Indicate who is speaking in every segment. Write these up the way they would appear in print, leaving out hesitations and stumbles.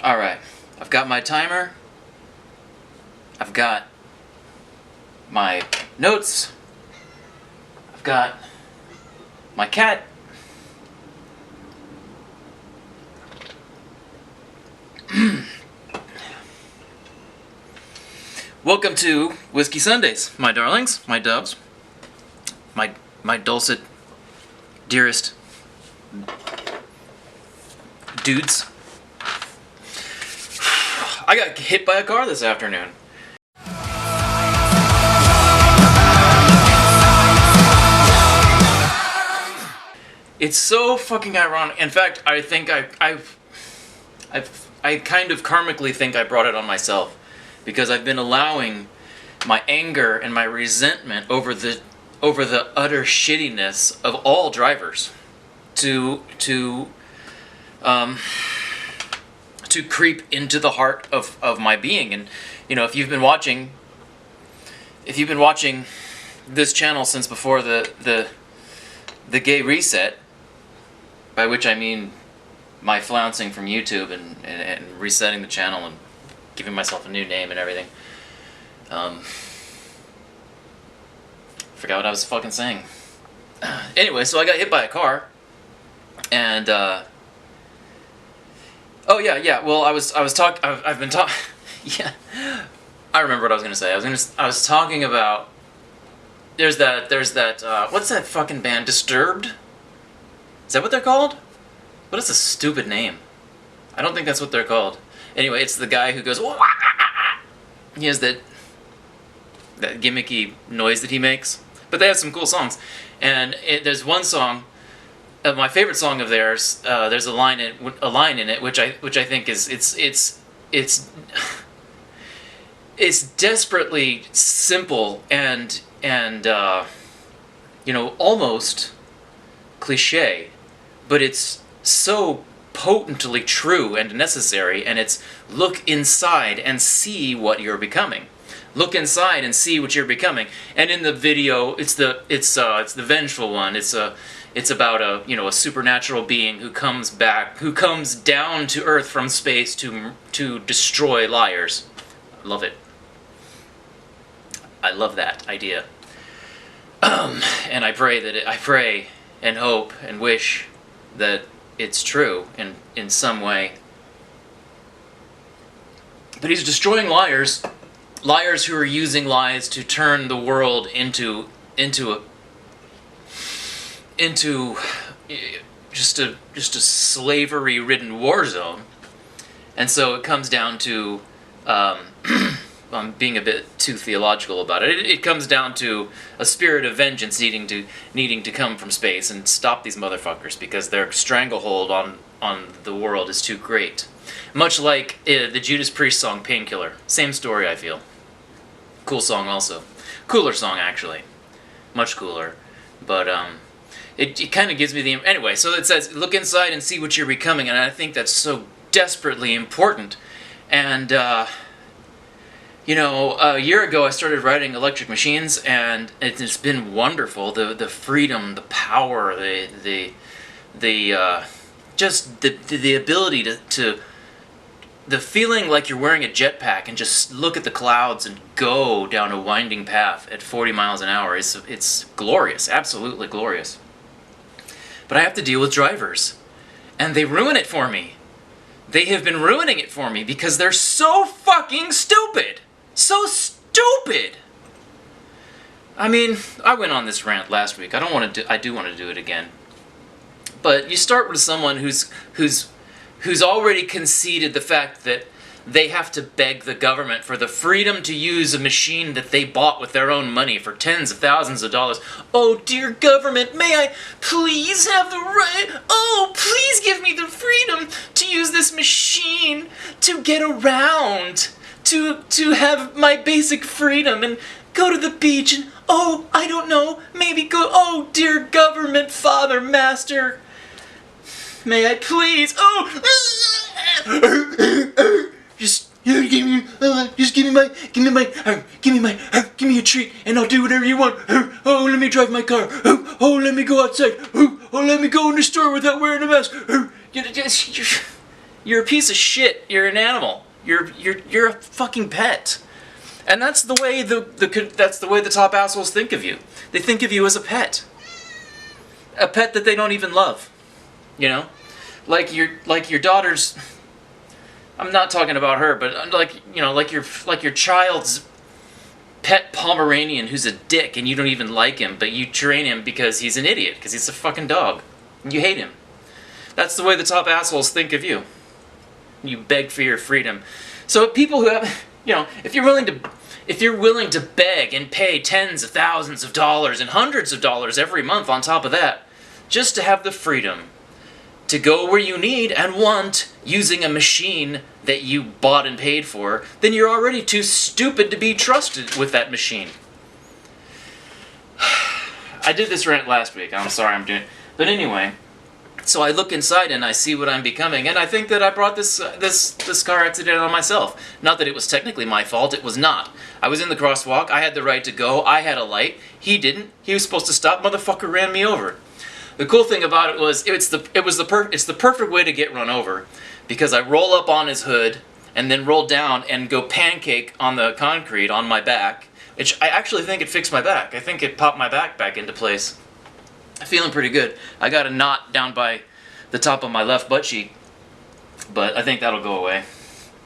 Speaker 1: Alright, I've got my timer. I've got my notes. I've got my cat. Welcome to Whiskey Sundays, my darlings, my doves, my dulcet, dearest dudes. I got hit by a car this afternoon. It's so fucking ironic. In fact, I think I kind of karmically think I brought it on myself, because I've been allowing my anger and my resentment over the utter shittiness of all drivers to creep into the heart of my being. And you know, if you've been watching this channel since before the gay reset, by which I mean my flouncing from YouTube and resetting the channel and giving myself a new name and everything. Forgot what I was fucking saying. Anyway, so I got hit by a car, and oh yeah. Well, I've been talking. Yeah, I remember what I was gonna say. I was talking about. There's that. What's that fucking band? Disturbed? Is that what they're called? What is a stupid name? I don't think that's what they're called. Anyway, it's the guy who goes. Wah! He has that gimmicky noise that he makes. But they have some cool songs, and there's one song. My favorite song of theirs. There's a line in it which I think is it's desperately simple and you know, almost cliche, but it's so potently true and necessary. And it's look inside and see what you're becoming. Look inside and see what you're becoming. And in the video, it's the vengeful one. It's about a supernatural being who comes down to Earth from space to destroy liars. I love it. I love that idea. And I pray and hope and wish that it's true in some way. But he's destroying liars who are using lies to turn the world into just a slavery-ridden war zone. And so it comes down to I'm being a bit too theological about it. It comes down to a spirit of vengeance needing to come from space and stop these motherfuckers, because their stranglehold on the world is too great. Much like the Judas Priest song Painkiller. Same story, I feel. Cool song also. Cooler song, actually. Much cooler. But it kind of gives me the... Anyway, so it says, look inside and see what you're becoming, and I think that's so desperately important. And you know, a year ago I started writing Electric Machines, and it's been wonderful. The freedom, the power, just the ability to the feeling like you're wearing a jetpack and just look at the clouds and go down a winding path at 40 miles an hour. It's glorious, absolutely glorious. But I have to deal with drivers, and they ruin it for me. They have been ruining it for me because they're so fucking stupid. So stupid. I mean, I went on this rant last week. I do want to do it again. But you start with someone who's already conceded the fact that they have to beg the government for the freedom to use a machine that they bought with their own money for tens of thousands of dollars. Oh, dear government, may I please have the right... Oh, please give me the freedom to use this machine to get around, to have my basic freedom and go to the beach and, oh, I don't know, maybe go... Oh, dear government, father, master, may I please... Oh... Just give me a treat, and I'll do whatever you want. Oh, let me drive my car. Oh, let me go outside. Oh, let me go in the store without wearing a mask. You're a piece of shit. You're an animal. You're a fucking pet. And that's the way that's the way the top assholes think of you. They think of you as a pet that they don't even love. You know, like your daughter's. I'm not talking about her, but like your child's pet Pomeranian who's a dick and you don't even like him, but you train him because he's an idiot, because he's a fucking dog. You hate him. That's the way the top assholes think of you. You beg for your freedom. So people who have, if you're willing to beg and pay tens of thousands of dollars and hundreds of dollars every month on top of that, just to have the freedom to go where you need and want using a machine that you bought and paid for, then you're already too stupid to be trusted with that machine. I did this rant last week. I'm sorry I'm doing it. But anyway, so I look inside and I see what I'm becoming, and I think that I brought this car accident on myself. Not that it was technically my fault, it was not. I was in the crosswalk, I had the right to go, I had a light, he didn't. He was supposed to stop, motherfucker ran me over. The cool thing about it was, it's the perfect way to get run over, because I roll up on his hood, and then roll down and go pancake on the concrete on my back, which I actually think it fixed my back. I think it popped my back into place. Feeling pretty good. I got a knot down by the top of my left butt cheek, but I think that'll go away.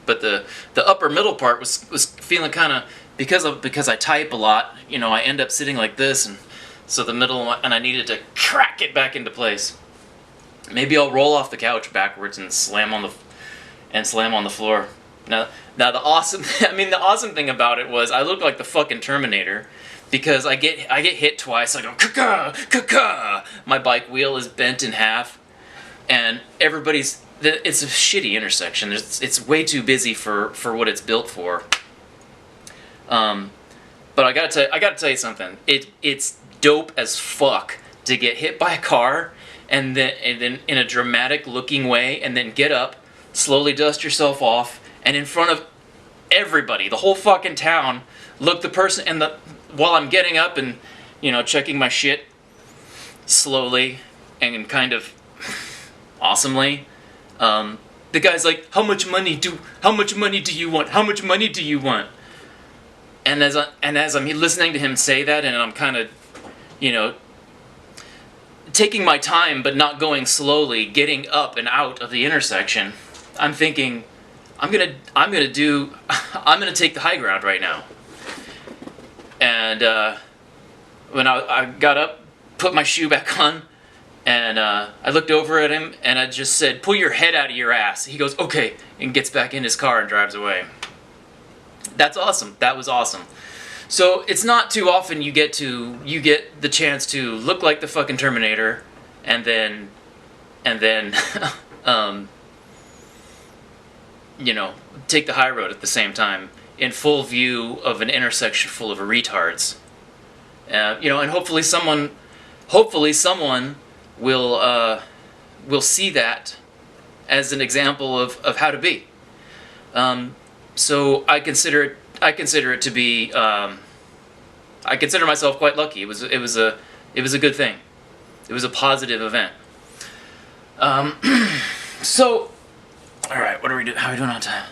Speaker 1: But the upper middle part was feeling kind of, because I type a lot, I end up sitting like this, and so the middle, and I needed to crack it back into place. Maybe I'll roll off the couch backwards and slam on the floor. Now the awesome thing about it was I look like the fucking Terminator, because I get hit twice. I go ka-ka, ka-ka. My bike wheel is bent in half, and it's a shitty intersection. It's way too busy for what it's built for. But I gotta tell you something. It's dope as fuck to get hit by a car and then in a dramatic looking way, and then get up, slowly dust yourself off, and in front of everybody, the whole fucking town, look the person, and while I'm getting up and checking my shit slowly and kind of awesomely, the guy's like, how much money do you want? How much money do you want? And as I'm listening to him say that, and I'm kind of taking my time but not going slowly, getting up and out of the intersection, I'm thinking, I'm gonna take the high ground right now. And when I got up, put my shoe back on, and I looked over at him and I just said, pull your head out of your ass. He goes, okay, and gets back in his car and drives away. That's awesome. That was awesome. So it's not too often you get the chance to look like the fucking Terminator, and then take the high road at the same time, in full view of an intersection full of retards. And hopefully someone will see that as an example of how to be. So I consider it to be. I consider myself quite lucky. It was a good thing. It was a positive event. So, all right, what are we doing? How are we doing on time?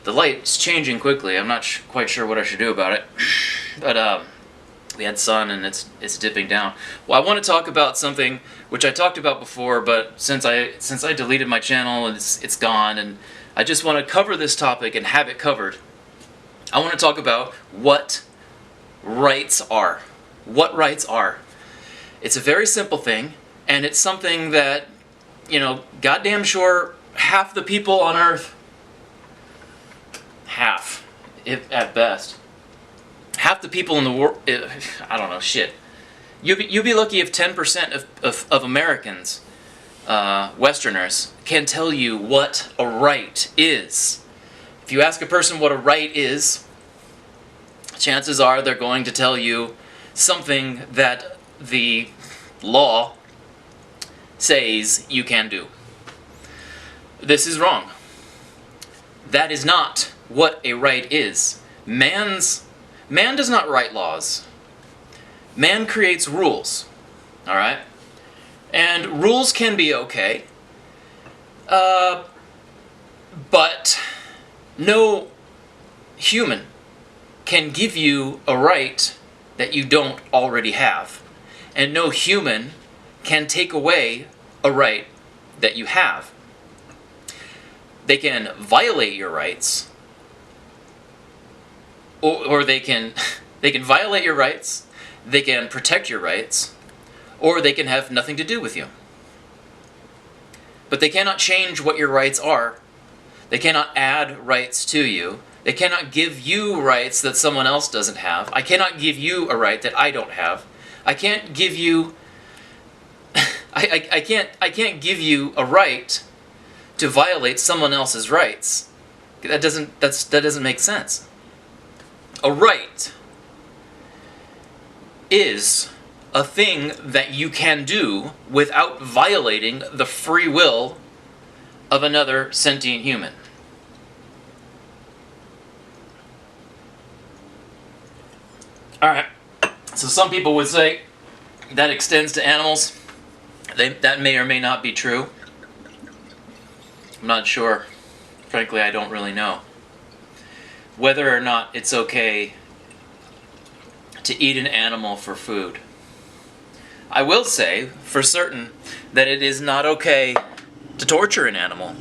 Speaker 1: The light's changing quickly. I'm not quite sure what I should do about it. But we had sun and it's dipping down. Well, I want to talk about something which I talked about before, but since I deleted my channel, it's gone, and I just want to cover this topic and have it covered. I want to talk about what rights are. What rights are. It's a very simple thing, and it's something that, goddamn sure half the people on Earth, if at best, half the people in the world, I don't know, shit. You'd be lucky if 10% of Americans, Westerners, can tell you what a right is. If you ask a person what a right is, chances are they're going to tell you something that the law says you can do. This is wrong. That is not what a right is. Man does not write laws. Man creates rules. Alright? And rules can be okay. But no human can give you a right that you don't already have. And no human can take away a right that you have. They can violate your rights, or they can violate your rights, they can protect your rights, or they can have nothing to do with you. But they cannot change what your rights are. They cannot add rights to you. They cannot give you rights that someone else doesn't have. I cannot give you a right that I don't have. I can't give you I can't give you a right to violate someone else's rights. That doesn't make sense. A right is a thing that you can do without violating the free will of another sentient human. Alright, so some people would say that extends to animals. That may or may not be true. I'm not sure. Frankly, I don't really know. Whether or not it's okay to eat an animal for food. I will say, for certain, that it is not okay to torture an animal.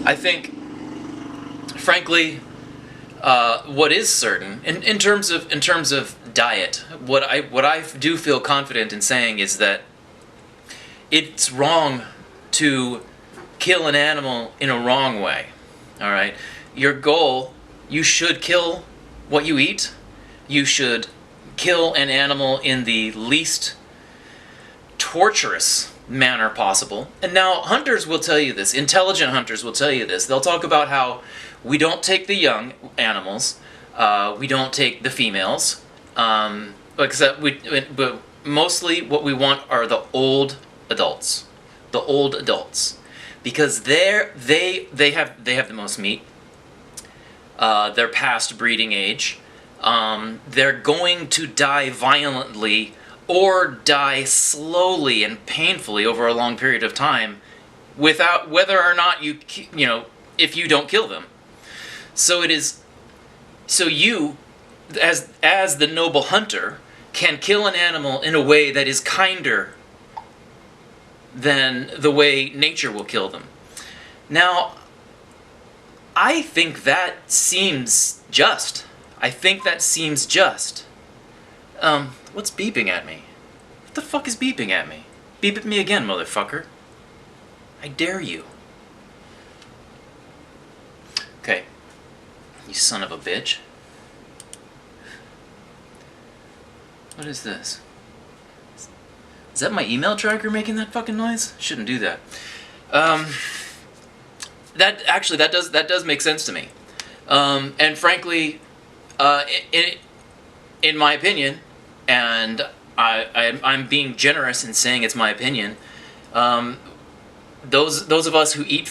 Speaker 1: I think, frankly, what is certain, in terms of diet, what I do feel confident in saying is that it's wrong to kill an animal in a wrong way. All right, your goal, you should kill what you eat. You should kill an animal in the least torturous manner possible. And now hunters will tell you this, intelligent hunters will tell you this. They'll talk about how we don't take the young animals, we don't take the females, but mostly what we want are the old adults, because they have the most meat. They're past breeding age. They're going to die violently or die slowly and painfully over a long period of time, without whether or not if you don't kill them. So you, as the noble hunter, can kill an animal in a way that is kinder than the way nature will kill them. Now, I think that seems just. What's beeping at me? What the fuck is beeping at me? Beep at me again, motherfucker. I dare you. Okay. You son of a bitch. What is this? Is that my email tracker making that fucking noise? Shouldn't do that. That does make sense to me. And frankly, in my opinion, and I'm being generous in saying it's my opinion, those of us who eat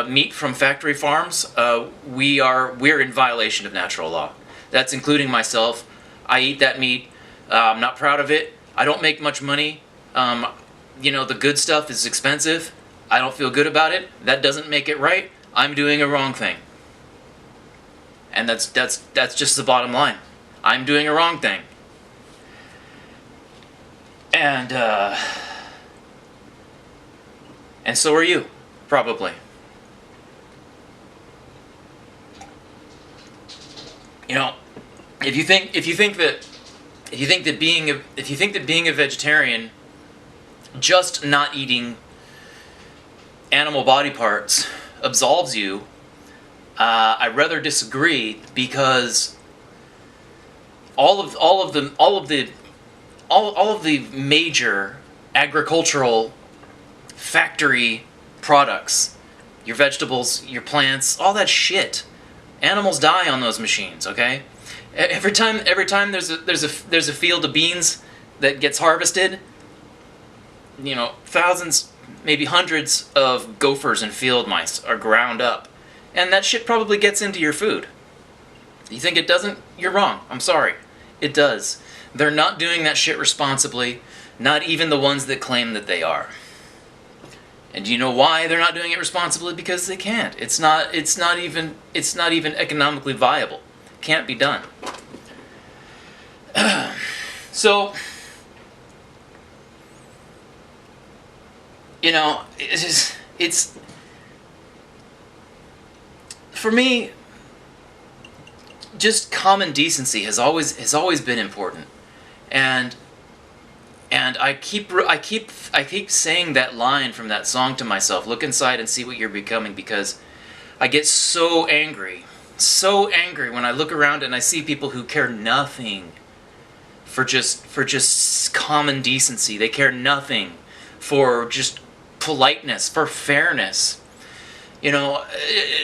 Speaker 1: meat from factory farms, we're in violation of natural law. That's including myself. I eat that meat. I'm not proud of it. I don't make much money. The good stuff is expensive. I don't feel good about it. That doesn't make it right. I'm doing a wrong thing. And that's just the bottom line. I'm doing a wrong thing. And so are you, probably. If you think that being a vegetarian, just not eating animal body parts, absolves you, I rather disagree, because all of the major agricultural factory products, your vegetables, your plants, all that shit, animals die on those machines. Okay, every time there's a field of beans that gets harvested, thousands, maybe hundreds of gophers and field mice are ground up, and that shit probably gets into your food. You think it doesn't? You're wrong. I'm sorry. It does. They're not doing that shit responsibly, not even the ones that claim that they are. And do you know why they're not doing it responsibly? Because they can't. It's not even economically viable. Can't be done. So, it's for me, just common decency has always been important. And I keep saying that line from that song to myself, look inside and see what you're becoming, because I get so angry when I look around and I see people who care nothing for just common decency. They care nothing for just politeness, for fairness.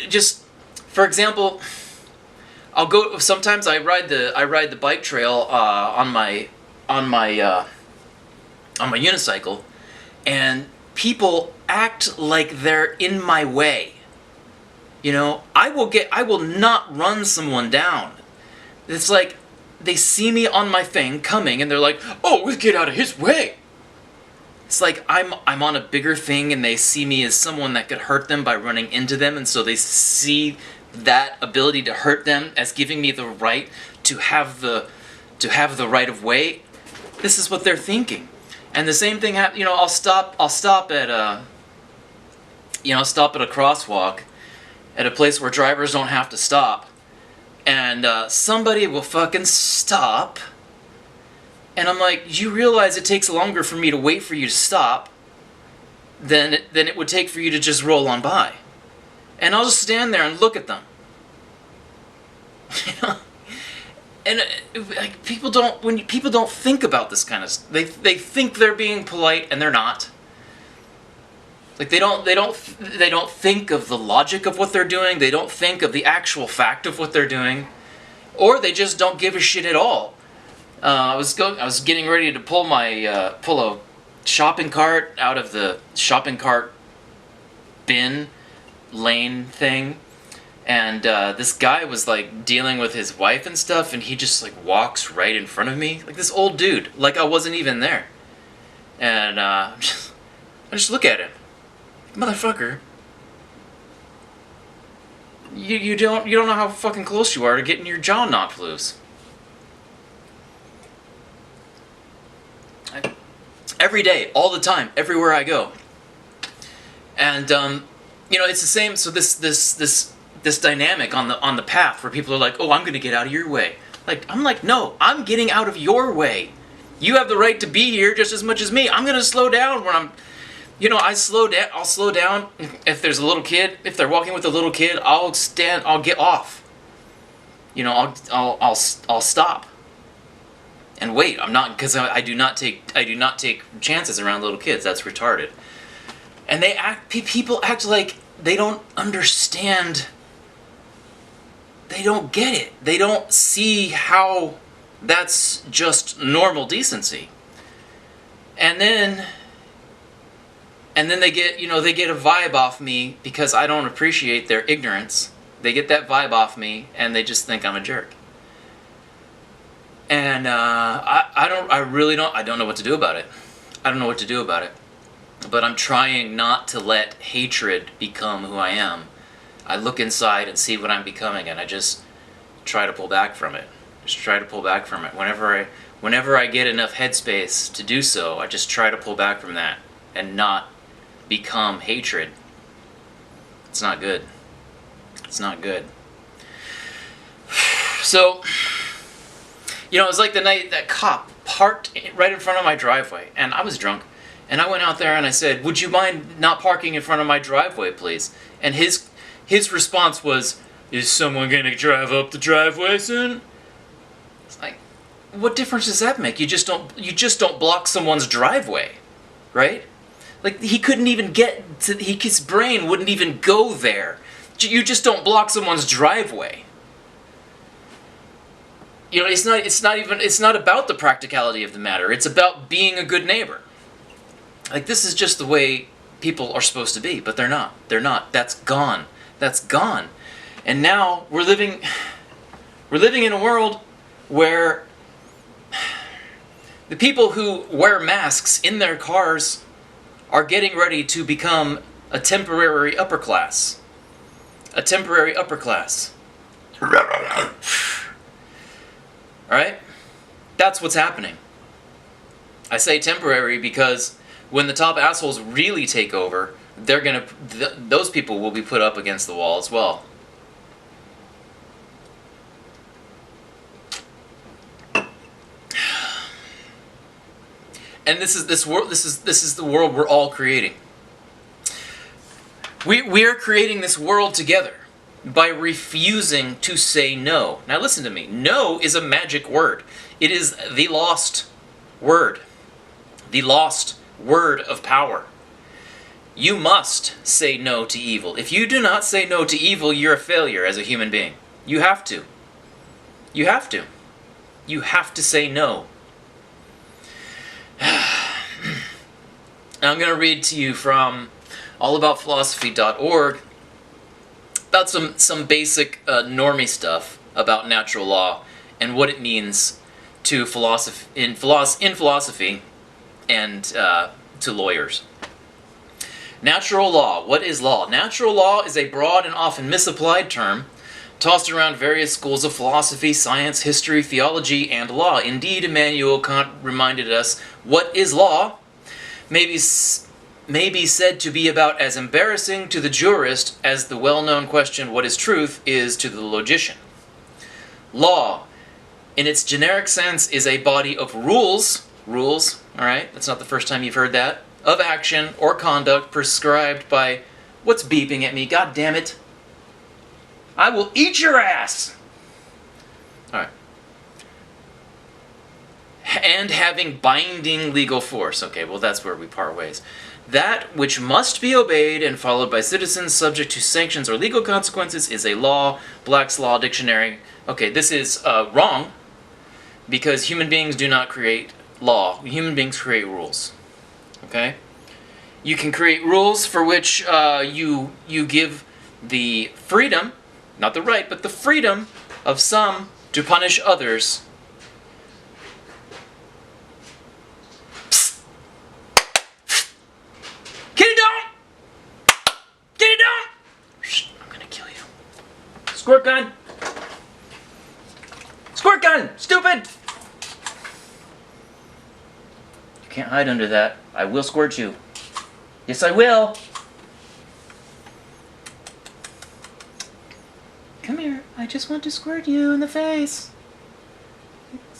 Speaker 1: Just for example, sometimes I ride the bike trail on my unicycle, and people act like they're in my way. I will not run someone down. It's like they see me on my thing coming, and they're like, "Oh, we'll get out of his way." It's like I'm on a bigger thing, and they see me as someone that could hurt them by running into them, and so they see that ability to hurt them as giving me the right to have the right of way. This is what they're thinking. And the same thing happens. I'll stop at a crosswalk at a place where drivers don't have to stop, and somebody will fucking stop, and I'm like, you realize it takes longer for me to wait for you to stop than it would take for you to just roll on by. And I'll just stand there and look at them. And people don't think about this kind of stuff. They think they're being polite, and they're not. Like they don't think of the logic of what they're doing. They don't think of the actual fact of what they're doing, or they just don't give a shit at all. I was getting ready to pull a shopping cart out of the shopping cart bin lane thing, and this guy was like dealing with his wife and stuff, and he just like walks right in front of me, like this old dude, like I wasn't even there. And I just look at him, motherfucker. You don't know how fucking close you are to getting your jaw knocked loose. Every day, all the time, everywhere I go. And it's the same. So this dynamic on the path where people are like, "Oh, I'm going to get out of your way." I'm like, "No, I'm getting out of your way. You have the right to be here just as much as me. I'm going to slow down when I'm." I'll slow down if there's a little kid. If they're walking with a little kid, I'll get off. I'll stop and wait. I'm not, because I do not take chances around little kids. That's retarded. And people act like they don't understand. They don't get it. They don't see how that's just normal decency. And then they get a vibe off me because I don't appreciate their ignorance. They get that vibe off me, and they just think I'm a jerk. And I don't know what to do about it. I don't know what to do about it. But I'm trying not to let hatred become who I am. I look inside and see what I'm becoming, and I just try to pull back from it. Whenever I get enough headspace to do so, I just try to pull back from that and not become hatred. It's not good. It's not good. So, it was like the night that cop parked right in front of my driveway, and I was drunk, and I went out there and I said, "Would you mind not parking in front of my driveway, please?" And his response was, "Is someone going to drive up the driveway soon?" It's like, what difference does that make? You just don't block someone's driveway, right? Like, he couldn't even get to, his brain wouldn't even go there. You just don't block someone's driveway. It's not about the practicality of the matter. It's about being a good neighbor. Like, this is just the way people are supposed to be, but they're not. They're not. That's gone. That's gone. And now we're living in a world where the people who wear masks in their cars are getting ready to become a temporary upper class. A temporary upper class. Alright? That's what's happening. I say temporary because when the top assholes really take over, those people will be put up against the wall as well. And this is the world we're all creating. We are creating this world together by refusing to say no. Now listen to me. No is a magic word. It is the lost word. The lost word of power. You must say no to evil. If you do not say no to evil, you're a failure as a human being. You have to. You have to. You have to say no. Now I'm going to read to you from allaboutphilosophy.org about some basic normie stuff about natural law and what it means to philosophy in philosophy and to lawyers. Natural law. What is law? Natural law is a broad and often misapplied term tossed around various schools of philosophy, science, history, theology, and law. Indeed, Immanuel Kant reminded us what is law may be said to be about as embarrassing to the jurist as the well-known question, what is truth, is to the logician. Law, in its generic sense, is a body of rules, alright, that's not the first time you've heard that, of action or conduct prescribed by, what's beeping at me, god damn it, I will eat your ass! Alright. And having binding legal force. Okay, well that's where we part ways. That which must be obeyed and followed by citizens subject to sanctions or legal consequences is a law. Black's Law Dictionary. Okay, this is wrong because human beings do not create law. Human beings create rules. Okay? You can create rules for which you give the freedom, not the right, but the freedom of some to punish others. Kitty, don't! Kitty, don't! Shh, I'm gonna kill you. Squirt gun! Squirt gun! Stupid! You can't hide under that. I will squirt you. Yes, I will. Come here. I just want to squirt you in the face.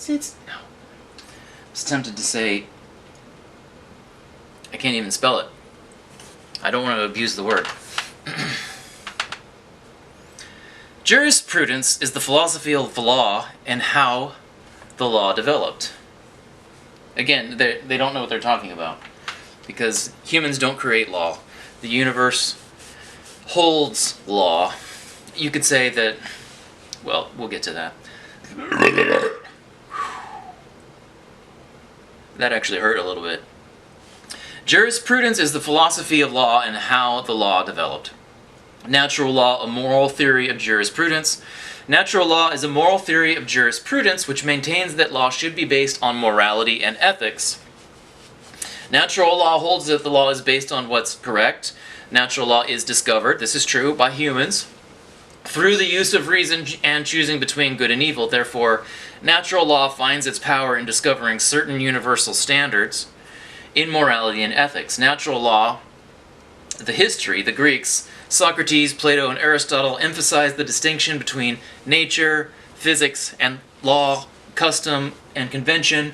Speaker 1: It's no. I was tempted to say, I can't even spell it. I don't want to abuse the word. Jurisprudence is the philosophy of the law and how the law developed. Again, they don't know what they're talking about because humans don't create law. The universe holds law. You could say that, well, we'll get to that. That actually hurt a little bit. Jurisprudence is the philosophy of law and how the law developed. Natural law, a moral theory of jurisprudence. Natural law is a moral theory of jurisprudence which maintains that law should be based on morality and ethics. Natural law holds that the law is based on what's correct. Natural law is discovered, this is true, by humans through the use of reason and choosing between good and evil. Therefore, natural law finds its power in discovering certain universal standards in morality and ethics. Natural law, the history, the Greeks, Socrates, Plato, and Aristotle emphasized the distinction between nature, physics, and law, custom, and convention.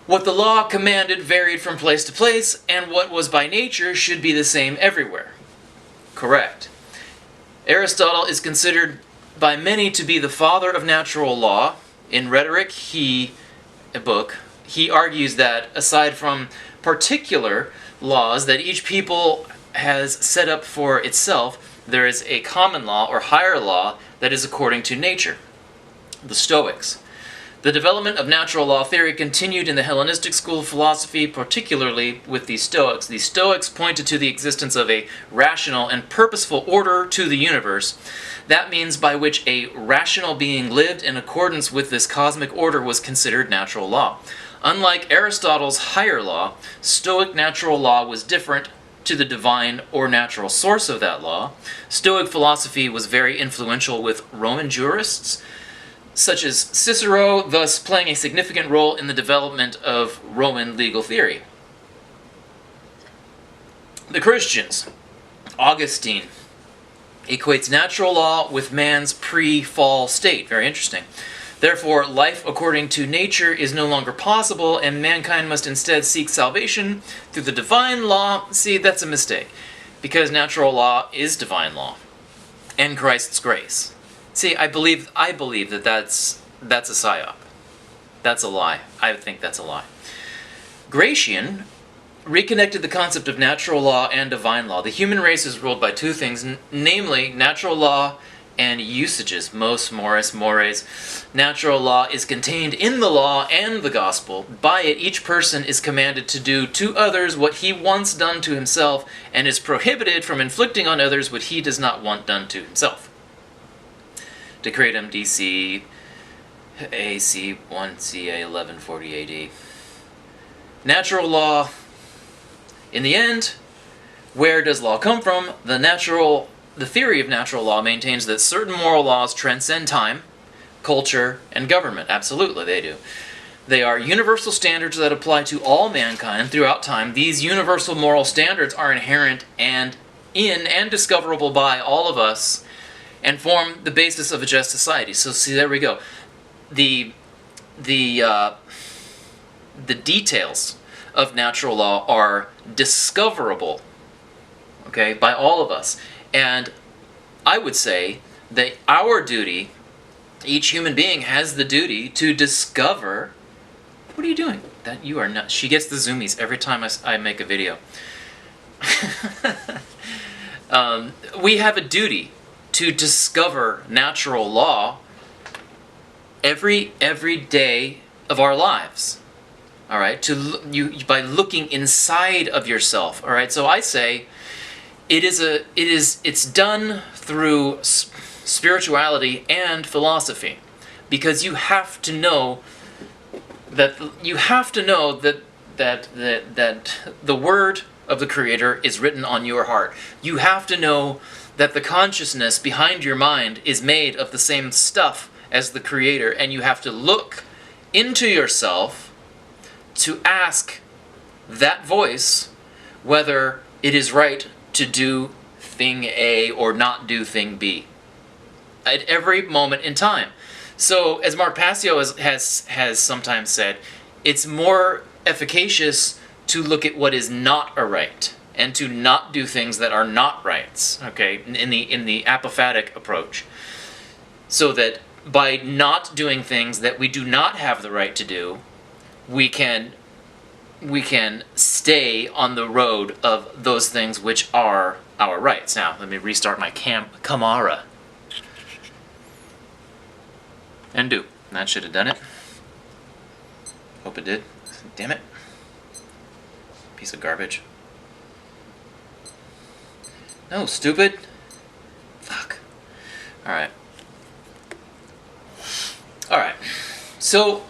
Speaker 1: What the law commanded varied from place to place, and what was by nature should be the same everywhere. Correct. Aristotle is considered by many to be the father of natural law. In Rhetoric, he argues that aside from particular laws that each people has set up for itself, there is a common law or higher law that is according to nature. The Stoics. The development of natural law theory continued in the Hellenistic school of philosophy, particularly with the Stoics. The Stoics pointed to the existence of a rational and purposeful order to the universe. That means by which a rational being lived in accordance with this cosmic order was considered natural law. Unlike Aristotle's higher law, Stoic natural law was different to the divine or natural source of that law. Stoic philosophy was very influential with Roman jurists, such as Cicero, thus playing a significant role in the development of Roman legal theory. The Christians, Augustine, equates natural law with man's pre-fall state. Very interesting. Therefore, life according to nature is no longer possible, and mankind must instead seek salvation through the divine law. See, that's a mistake, because natural law is divine law, and Christ's grace. See, I believe that that's a psyop. That's a lie. I think that's a lie. Gratian reconnected the concept of natural law and divine law. The human race is ruled by two things, namely natural law and usages. Mos, mores. Natural law is contained in the law and the gospel. By it, each person is commanded to do to others what he wants done to himself, and is prohibited from inflicting on others what he does not want done to himself. Decretum DC AC 1 CA 1140 AD. Natural law. In the end, where does law come from? The theory of natural law maintains that certain moral laws transcend time, culture, and government. Absolutely, they do. They are universal standards that apply to all mankind throughout time. These universal moral standards are inherent and discoverable by all of us, and form the basis of a just society. So see, there we go. The details of natural law are discoverable, okay, by all of us. And I would say that our duty, each human being has the duty to discover. What are you doing? That you are not. She gets the zoomies every time I make a video. We have a duty to discover natural law every day of our lives. All right, by looking inside of yourself. All right, so I say it's done through spirituality and philosophy, because you have to know that the word of the Creator is written on your heart. You have to know that the consciousness behind your mind is made of the same stuff as the Creator, and you have to look into yourself to ask that voice whether it is right to do thing A or not do thing B at every moment in time. So, as Mark Passio has sometimes said, it's more efficacious to look at what is not a right and to not do things that are not rights. Okay, in the apophatic approach, so that by not doing things that we do not have the right to do, we can stay on the road of those things which are our rights. Now, let me restart my Camara. And do. That should have done it. Hope it did. Damn it. Piece of garbage. No, stupid. Fuck. Alright. Alright. So,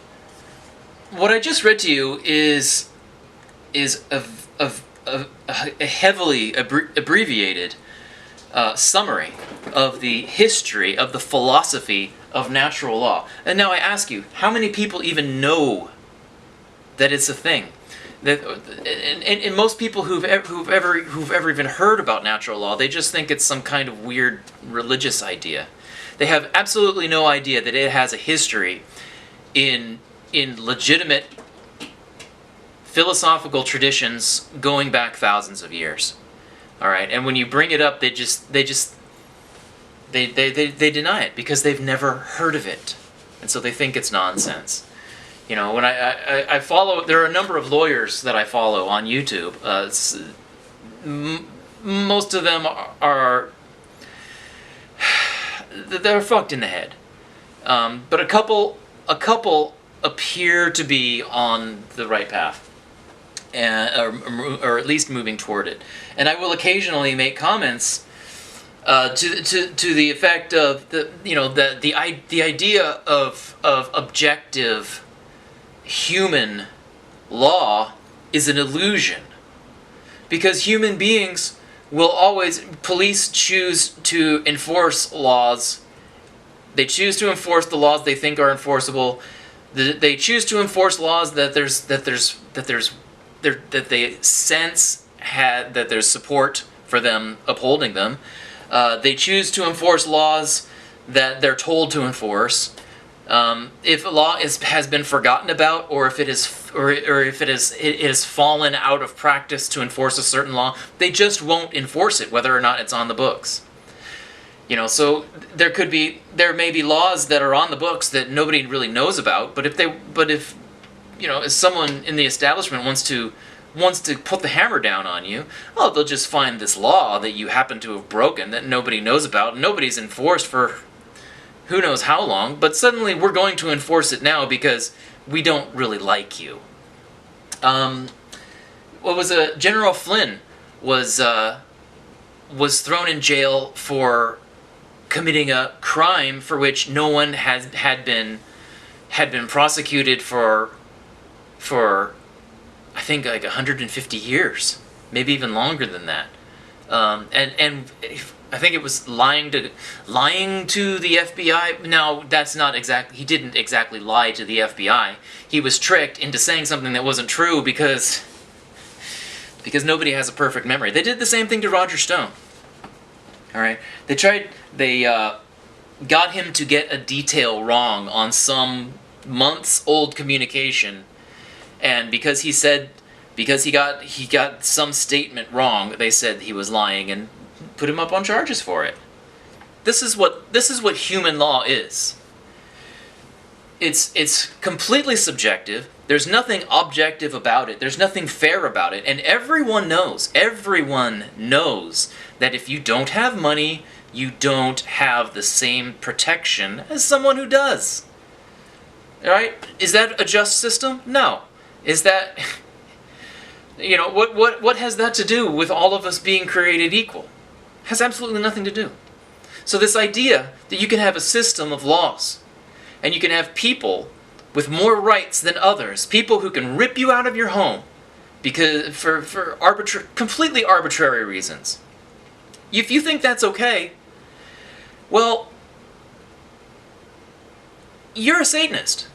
Speaker 1: what I just read to you is a heavily abbreviated summary of the history of the philosophy of natural law. And now I ask you, how many people even know that it's a thing? And most people who've ever even heard about natural law, they just think it's some kind of weird religious idea. They have absolutely no idea that it has a history in legitimate philosophical traditions going back thousands of years. All right, and when you bring it up, they deny it because they've never heard of it, and so they think it's nonsense. You know, when I follow, there are a number of lawyers that I follow on YouTube. Most of them are they're fucked in the head, but a couple appear to be on the right path, or at least moving toward it. And I will occasionally make comments to the effect of the idea of objective human law is an illusion. Because human beings will always, police choose to enforce laws. They choose to enforce the laws they think are enforceable. They choose to enforce laws that they sense that there's support for them upholding them. They choose to enforce laws that they're told to enforce. If a law has been forgotten about, or if it has fallen out of practice to enforce a certain law, they just won't enforce it, whether or not it's on the books. So there may be laws that are on the books that nobody really knows about, but if someone in the establishment wants to put the hammer down on you, they'll just find this law that you happen to have broken that nobody knows about, nobody's enforced for who knows how long, but suddenly we're going to enforce it now because we don't really like you. General Flynn was thrown in jail for committing a crime for which no one had been prosecuted for I think like 150 years, maybe even longer than that. And I think it was lying to the FBI. Now, that's not exactly, he didn't exactly lie to the FBI. He was tricked into saying something that wasn't true because nobody has a perfect memory. They did the same thing to Roger Stone. All right, they got him to get a detail wrong on some months old communication, and because he got some statement wrong, they said he was lying and put him up on charges for it. This is what human law is. It's completely subjective. There's nothing objective about it. There's nothing fair about it. And everyone knows that if you don't have money, you don't have the same protection as someone who does. All right? Is that a just system? No. Is that what has that to do with all of us being created equal? Has absolutely nothing to do. So this idea that you can have a system of laws and you can have people with more rights than others, people who can rip you out of your home because for completely arbitrary reasons. If you think that's okay, well, you're a Satanist.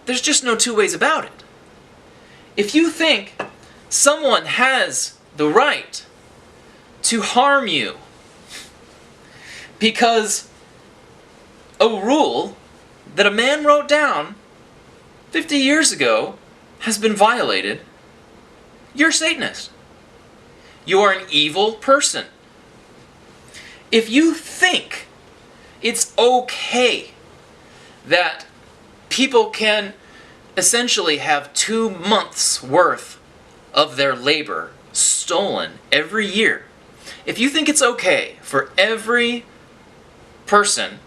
Speaker 1: There's just no two ways about it. If you think someone has the right to harm you because a rule that a man wrote down 50 years ago has been violated, you're a Satanist. You are an evil person. If you think it's okay that people can essentially have 2 months' worth of their labor stolen every year, if you think it's okay for every person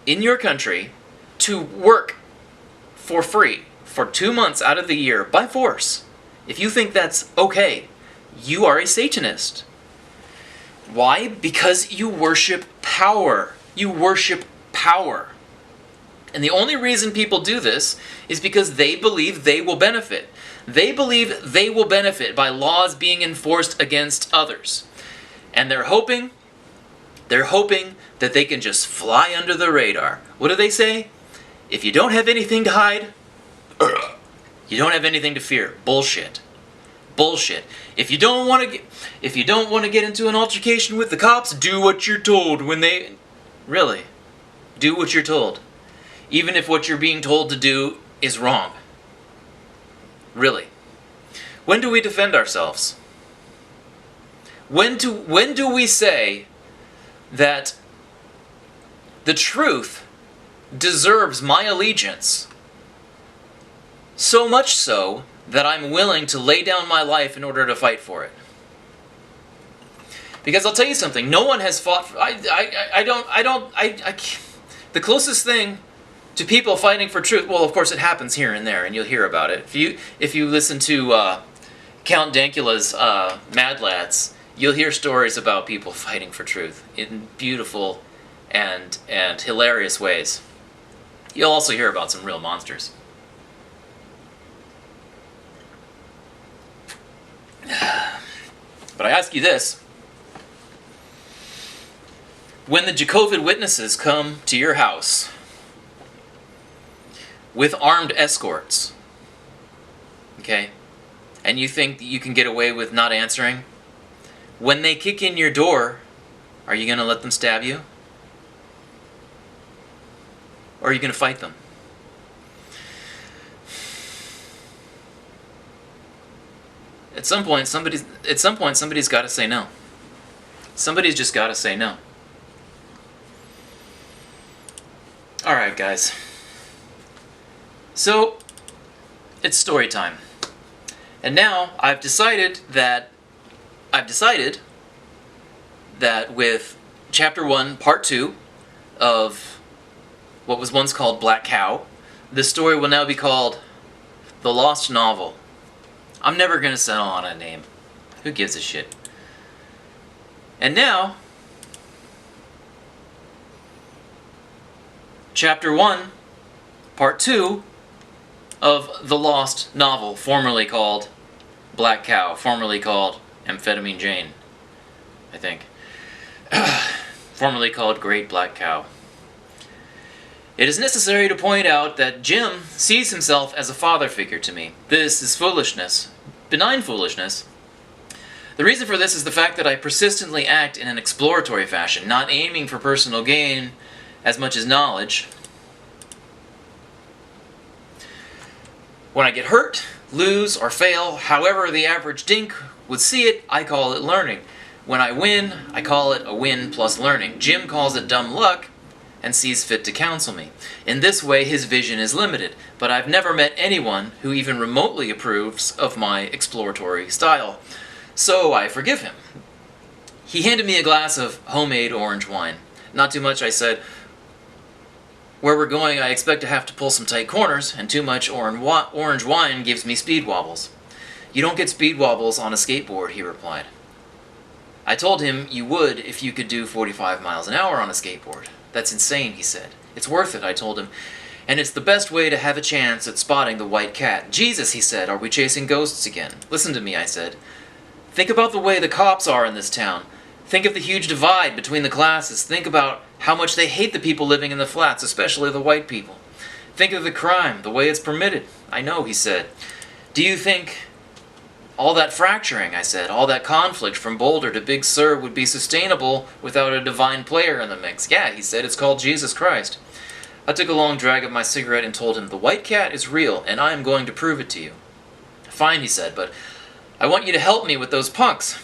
Speaker 1: in your country to work for free for 2 months out of the year by force, if you think that's okay, you are a Satanist. Why? Because you worship power. You worship power. And the only reason people do this is because they believe they will benefit. They believe they will benefit by laws being enforced against others. And they're hoping that they can just fly under the radar. What do they say? If you don't have anything to hide, you don't have anything to fear. Bullshit. Bullshit. If you don't want to get into an altercation with the cops, do what you're told when they... Really. Do what you're told. Even if what you're being told to do is wrong. Really. When do we defend ourselves? When do we say that the truth deserves my allegiance, so much so that I'm willing to lay down my life in order to fight for it? Because I'll tell you something, no one has fought for, the closest thing to people fighting for truth, well, of course it happens here and there, and you'll hear about it. If you listen to Count Dankula's Mad Lads, you'll hear stories about people fighting for truth in beautiful and hilarious ways. You'll also hear about some real monsters. But I ask you this. When the Jehovah's Witnesses come to your house with armed escorts, okay, and you think that you can get away with not answering, when they kick in your door, are you going to let them stab you? Or are you going to fight them? At some point, somebody's got to say no. Somebody's just got to say no. All right, guys. So, it's story time. And now I've decided that with Chapter 1, Part 2 of what was once called Black Cow, this story will now be called The Lost Novel. I'm never going to settle on a name. Who gives a shit? And now, Chapter 1, Part 2 of The Lost Novel, formerly called Black Cow, formerly called Amphetamine Jane, I think. Formerly called Great Black Cow. It is necessary to point out that Jim sees himself as a father figure to me. This is foolishness. Benign foolishness. The reason for this is the fact that I persistently act in an exploratory fashion, not aiming for personal gain as much as knowledge. When I get hurt, lose, or fail, however the average dink would see it, I call it learning. When I win, I call it a win plus learning. Jim calls it dumb luck and sees fit to counsel me. In this way, his vision is limited, but I've never met anyone who even remotely approves of my exploratory style. So I forgive him. He handed me a glass of homemade orange wine. Not too much, I said. Where we're going, I expect to have to pull some tight corners, and too much orange wine gives me speed wobbles. You don't get speed wobbles on a skateboard, he replied. I told him you would if you could do 45 miles an hour on a skateboard. That's insane, he said. It's worth it, I told him. And it's the best way to have a chance at spotting the white cat. Jesus, he said, are we chasing ghosts again? Listen to me, I said. Think about the way the cops are in this town. Think of the huge divide between the classes. Think about how much they hate the people living in the flats, especially the white people. Think of the crime, the way it's permitted. I know, he said. Do you think all that fracturing, I said, all that conflict from Boulder to Big Sur would be sustainable without a divine player in the mix? Yeah, he said, it's called Jesus Christ. I took a long drag of my cigarette and told him, the white cat is real, and I am going to prove it to you. Fine, he said, but I want you to help me with those punks.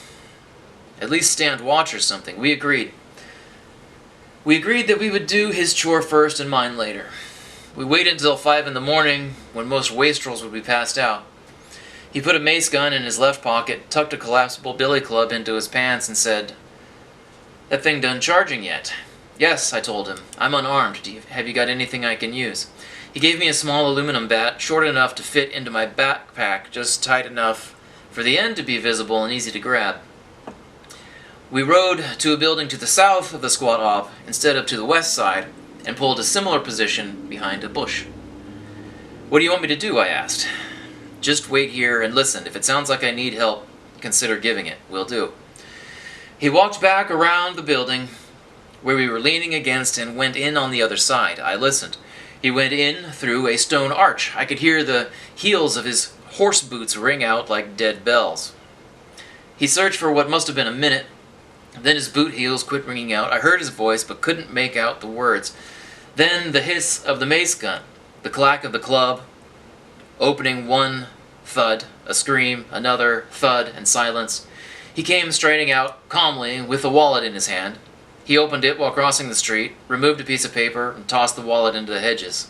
Speaker 1: At least stand watch or something. We agreed. We agreed that we would do his chore first and mine later. We waited until 5 in the morning, when most wastrels would be passed out. He put a mace gun in his left pocket, tucked a collapsible billy club into his pants, and said, that thing done charging yet? Yes, I told him. I'm unarmed. Have you got anything I can use? He gave me a small aluminum bat, short enough to fit into my backpack, just tight enough for the end to be visible and easy to grab. We rode to a building to the south of the squat op instead of to the west side, and pulled a similar position behind a bush. What do you want me to do? I asked. Just wait here and listen. If it sounds like I need help, consider giving it. Will do. He walked back around the building where we were leaning against and went in on the other side. I listened. He went in through a stone arch. I could hear the heels of his horse boots ring out like dead bells. He searched for what must have been a minute. Then his boot heels quit ringing out. I heard his voice but couldn't make out the words. Then the hiss of the mace gun, the clack of the club, opening one thud, a scream, another thud, and silence. He came striding out, calmly, with a wallet in his hand. He opened it while crossing the street, removed a piece of paper, and tossed the wallet into the hedges.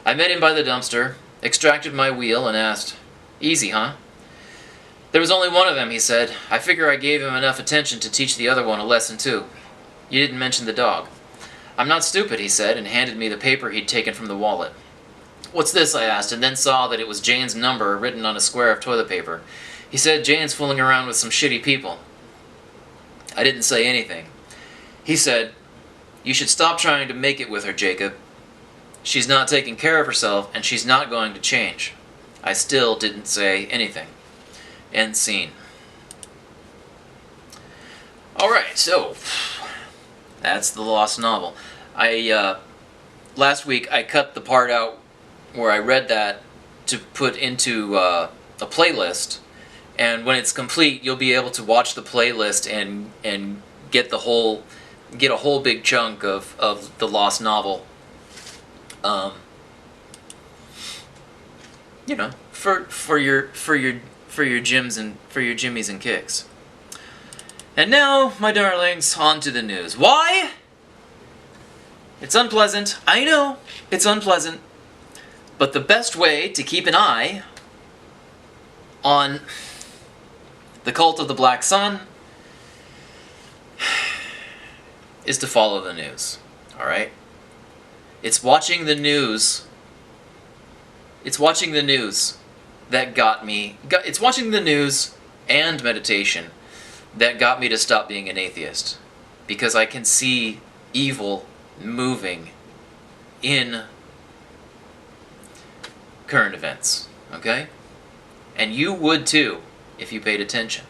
Speaker 1: I met him by the dumpster, extracted my wheel, and asked, easy, huh? There was only one of them, he said. I figure I gave him enough attention to teach the other one a lesson, too. You didn't mention the dog. I'm not stupid, he said, and handed me the paper he'd taken from the wallet. What's this? I asked, and then saw that it was Jane's number written on a square of toilet paper. He said Jane's fooling around with some shitty people. I didn't say anything. He said, you should stop trying to make it with her, Jacob. She's not taking care of herself, and she's not going to change. I still didn't say anything. End scene. Alright, so that's the lost novel. Last week I cut the part out where I read that to put into a playlist, and when it's complete you'll be able to watch the playlist and get a whole big chunk of the lost novel. You know, for your gyms and for your jimmies and kicks. And now, my darlings, on to the news. Why? It's unpleasant. I know, it's unpleasant. But the best way to keep an eye on the cult of the Black Sun is to follow the news. Alright? It's watching the news. It's watching the news that got me. It's watching the news and meditation that got me to stop being an atheist. Because I can see evil moving in current events. Okay? And you would too, if you paid attention.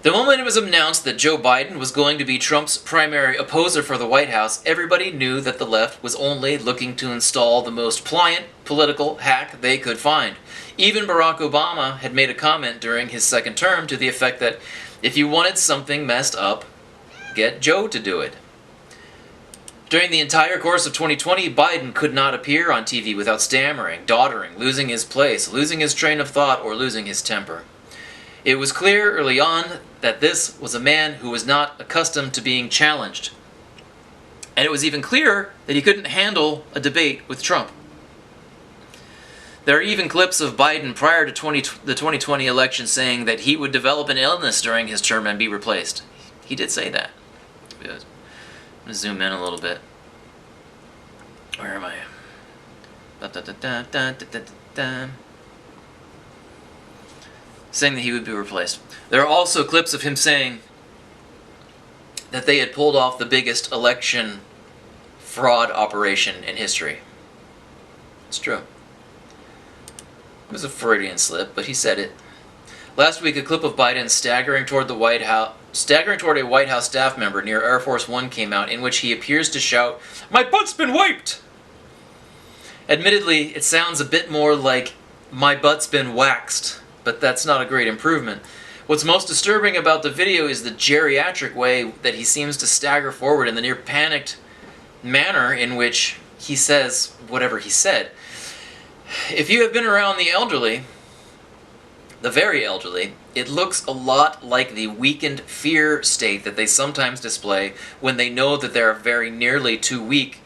Speaker 1: The moment it was announced that Joe Biden was going to be Trump's primary opposer for the White House, everybody knew that the left was only looking to install the most pliant political hack they could find. Even Barack Obama had made a comment during his second term to the effect that if you wanted something messed up, get Joe to do it. During the entire course of 2020, Biden could not appear on TV without stammering, doddering, losing his place, losing his train of thought, or losing his temper. It was clear early on that this was a man who was not accustomed to being challenged. And it was even clearer that he couldn't handle a debate with Trump. There are even clips of Biden prior to the 2020 election saying that he would develop an illness during his term and be replaced. He did say that. I'm going to zoom in a little bit. Where am I? Saying that he would be replaced. There are also clips of him saying that they had pulled off the biggest election fraud operation in history. It's true. It was a Freudian slip, but he said it. Last week, a clip of Biden staggering toward a White House staff member near Air Force One came out, in which he appears to shout, "My butt's been wiped!" Admittedly, it sounds a bit more like, "My butt's been waxed," but that's not a great improvement. What's most disturbing about the video is the geriatric way that he seems to stagger forward in the near panicked manner in which he says whatever he said. If you have been around the elderly, the very elderly, it looks a lot like the weakened fear state that they sometimes display when they know that they are very nearly too weak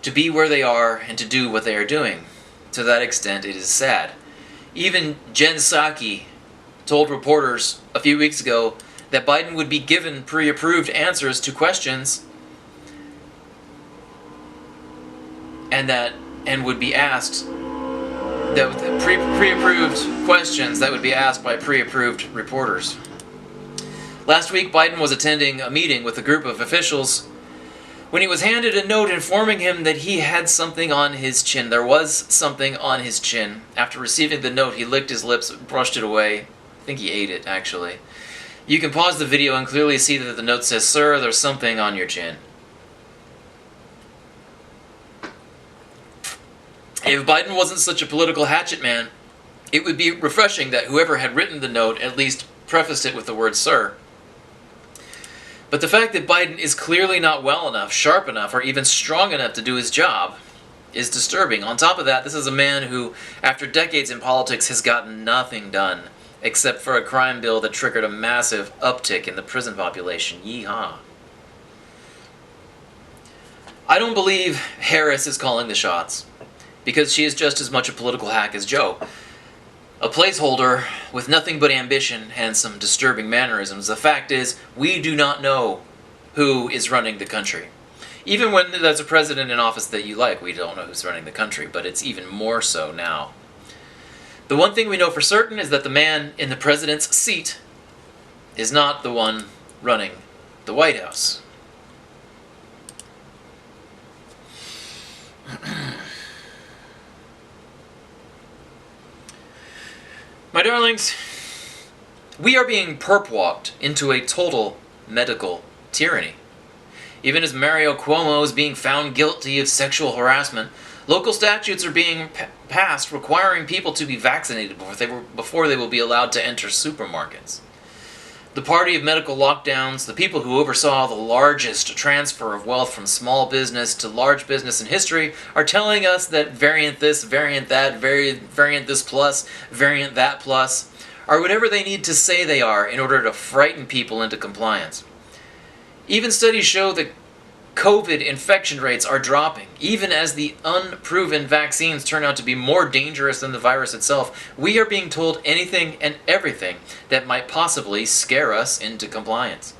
Speaker 1: to be where they are and to do what they are doing. To that extent, it is sad. Even Jen Psaki told reporters a few weeks ago that Biden would be given pre-approved answers to questions and would be asked that pre-approved questions that would be asked by pre-approved reporters. Last week, Biden was attending a meeting with a group of officials when he was handed a note informing him that he had something on his chin. There was something on his chin. After receiving the note, he licked his lips, brushed it away. I think he ate it, actually. You can pause the video and clearly see that the note says, "Sir, there's something on your chin." If Biden wasn't such a political hatchet man, it would be refreshing that whoever had written the note at least prefaced it with the word "sir." But the fact that Biden is clearly not well enough, sharp enough, or even strong enough to do his job is disturbing. On top of that, this is a man who, after decades in politics, has gotten nothing done except for a crime bill that triggered a massive uptick in the prison population. Yeehaw. I don't believe Harris is calling the shots, because she is just as much a political hack as Joe. A placeholder with nothing but ambition and some disturbing mannerisms. The fact is, we do not know who is running the country. Even when there's a president in office that you like, we don't know who's running the country, but it's even more so now. The one thing we know for certain is that the man in the president's seat is not the one running the White House. My darlings, we are being perp-walked into a total medical tyranny. Even as Mario Cuomo is being found guilty of sexual harassment, local statutes are being passed requiring people to be vaccinated before they will be allowed to enter supermarkets. The party of medical lockdowns, the people who oversaw the largest transfer of wealth from small business to large business in history, are telling us that variant this, variant that, variant this plus, variant that plus, are whatever they need to say they are in order to frighten people into compliance. Even studies show that COVID infection rates are dropping. Even as the unproven vaccines turn out to be more dangerous than the virus itself, we are being told anything and everything that might possibly scare us into compliance.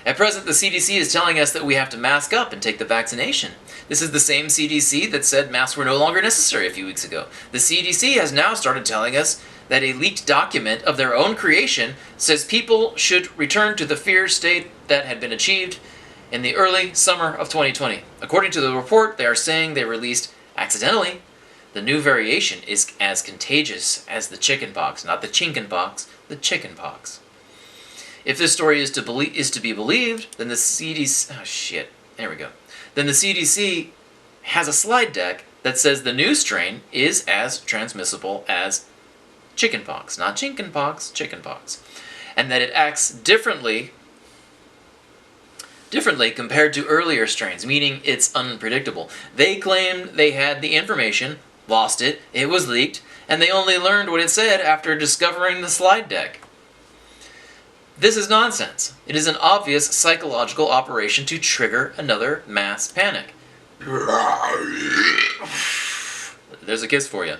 Speaker 1: At present, the CDC is telling us that we have to mask up and take the vaccination. This is the same CDC that said masks were no longer necessary a few weeks ago. The CDC has now started telling us that a leaked document of their own creation says people should return to the fear state that had been achieved in the early summer of 2020. According to the report, they are saying they released, accidentally, the new variation is as contagious as the chickenpox. Not the chinkenpox, the chickenpox. If this story is to be believed, then the CDC... Then the CDC has a slide deck that says the new strain is as transmissible as chickenpox. Not chinkenpox, chickenpox. And that it acts differently compared to earlier strains, meaning it's unpredictable. They claimed they had the information, lost it, it was leaked, and they only learned what it said after discovering the slide deck. This is nonsense. It is an obvious psychological operation to trigger another mass panic. There's a kiss for you.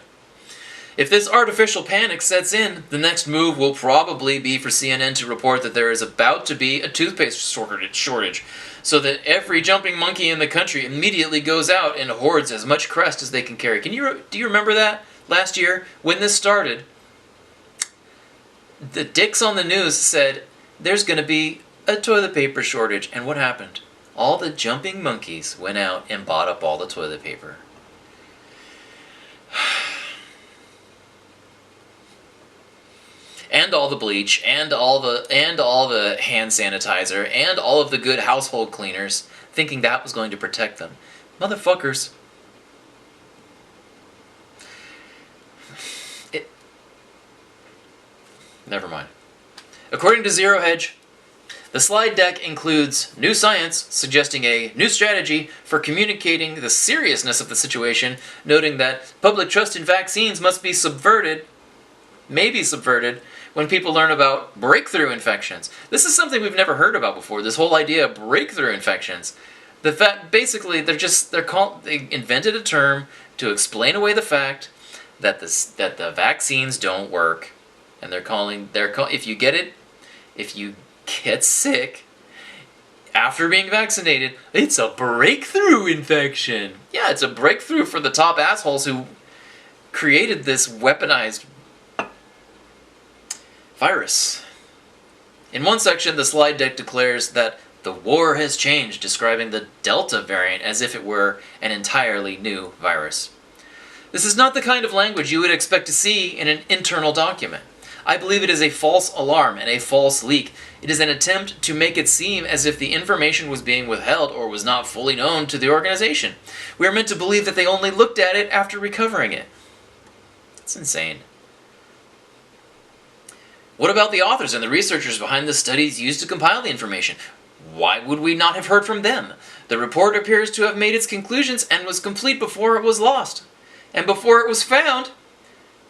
Speaker 1: If this artificial panic sets in, the next move will probably be for CNN to report that there is about to be a toothpaste shortage, so that every jumping monkey in the country immediately goes out and hoards as much crest as they can carry. Do you remember that last year when this started? The dicks on the news said there's going to be a toilet paper shortage, and what happened? All the jumping monkeys went out and bought up all the toilet paper. And all the bleach, and all the hand sanitizer, and all of the good household cleaners, thinking that was going to protect them. Motherfuckers. Never mind. According to Zero Hedge, the slide deck includes new science suggesting a new strategy for communicating the seriousness of the situation, noting that public trust in vaccines must be maybe subverted, when people learn about breakthrough infections. This is something we've never heard about before, this whole idea of breakthrough infections. The fact, basically, they invented a term to explain away the fact that the vaccines don't work. And if you get sick after being vaccinated, it's a breakthrough infection. Yeah, it's a breakthrough for the top assholes who created this weaponized virus. In one section, the slide deck declares that the war has changed, describing the Delta variant as if it were an entirely new virus. This is not the kind of language you would expect to see in an internal document. I believe it is a false alarm and a false leak. It is an attempt to make it seem as if the information was being withheld or was not fully known to the organization. We are meant to believe that they only looked at it after recovering it. It's insane. What about the authors and the researchers behind the studies used to compile the information? Why would we not have heard from them? The report appears to have made its conclusions and was complete before it was lost, and before it was found,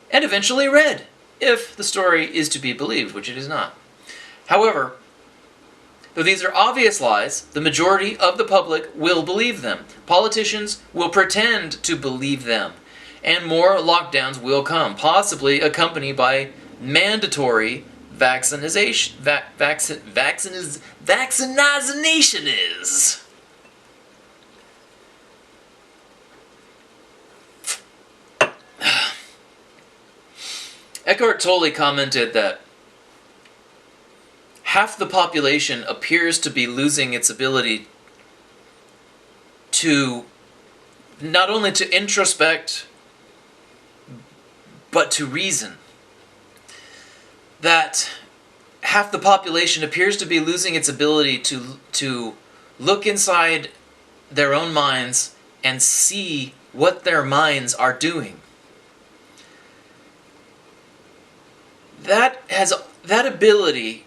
Speaker 1: and eventually read, if the story is to be believed, which it is not. However, though these are obvious lies, the majority of the public will believe them. Politicians will pretend to believe them, and more lockdowns will come, possibly accompanied by mandatory vaccination is. Eckhart Tolle commented that half the population appears to be losing its ability to not only to introspect, but to reason. That half the population appears to be losing its ability to look inside their own minds and see what their minds are doing. That ability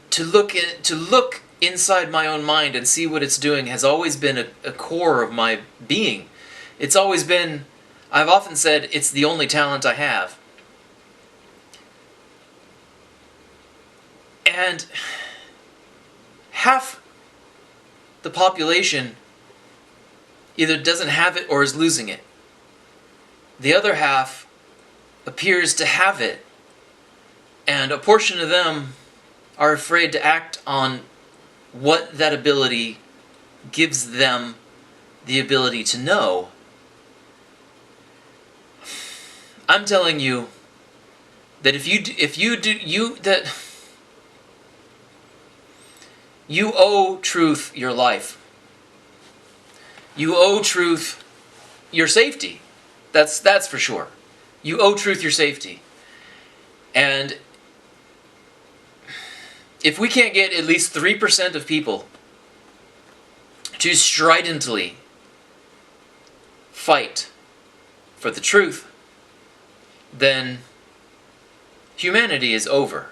Speaker 1: to look inside my own mind and see what it's doing has always been a core of my being. It's always been, I've often said, it's the only talent I have. And half the population either doesn't have it or is losing it. The other half appears to have it, and a portion of them are afraid to act on what that ability gives them the ability to know. I'm telling you that you owe truth your life. You owe truth your safety. That's for sure. You owe truth your safety. And if we can't get at least 3% of people to stridently fight for the truth, then humanity is over.